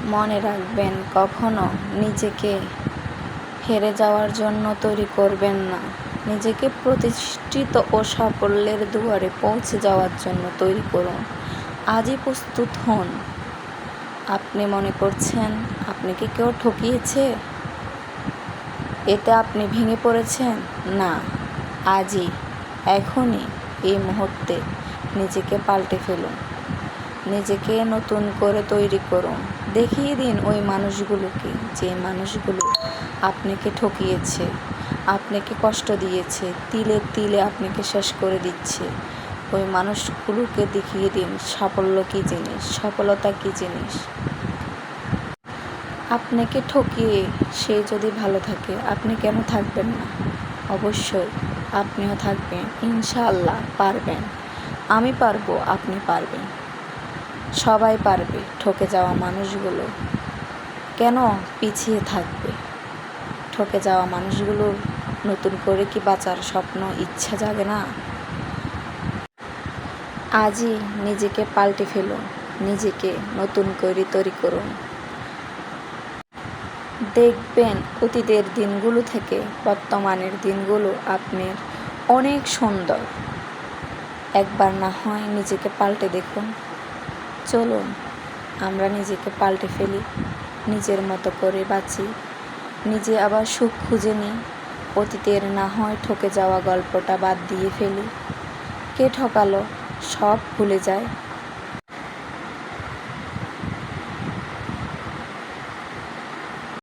মনে রাখবেন, কখনো নিজেকে হেরে যাওয়ার জন্য তৈরি করবেন না। নিজেকে প্রতিষ্ঠিত ও সাফল্যের দুয়ারে পৌঁছে যাওয়ার জন্য তৈরি করুন। আজই প্রস্তুত হন। আপনি মনে করছেন আপনাকে কেউ ঠকিয়েছে, এতে আপনি ভেঙে পড়েছেন? না, আজই, এখনই, এই মুহূর্তে নিজেকে পাল্টে ফেলুন। নিজেকে নতুন করে তৈরি করুন। দেখিয়ে দিন ওই মানুষগুলোকে, যে মানুষগুলো আপনাকে ঠকিয়েছে, আপনাকে কষ্ট দিয়েছে, তিলে তিলে আপনাকে শেষ করে দিচ্ছে। ওই মানুষগুলোকে দেখিয়ে দিন সাফল্য কী জিনিস, সফলতা কী জিনিস। আপনাকে ঠকিয়ে সে যদি ভালো থাকে, আপনি কেন থাকবেন না? অবশ্যই আপনিও থাকবেন। ইনশাআল্লাহ পারবেন। আমি পারবো, আপনি পারবেন, সবাই পারবে। ঠকে যাওয়া মানুষগুলো কেন পিছিয়ে থাকবে? ঠকে যাওয়া মানুষগুলোর নতুন করে কি বাঁচার স্বপ্ন, ইচ্ছা জাগে না? আজই নিজেকে পাল্টে ফেলুন, নিজেকে নতুন করে তৈরি করুন। দেখবেন অতীতের দিনগুলো থেকে বর্তমানের দিনগুলো আপনার অনেক সুন্দর। একবার না হয় নিজেকে পাল্টে দেখুন। চলুন আমরা নিজেকে পাল্টে ফেলি, নিজের মতো করে বাঁচি, নিজে আবার সুখ খুঁজে নিই। অতীতের না হয় ঠকে যাওয়া গল্পটা বাদ দিয়ে ফেলি। কে ঠকালো সব ভুলে যায়।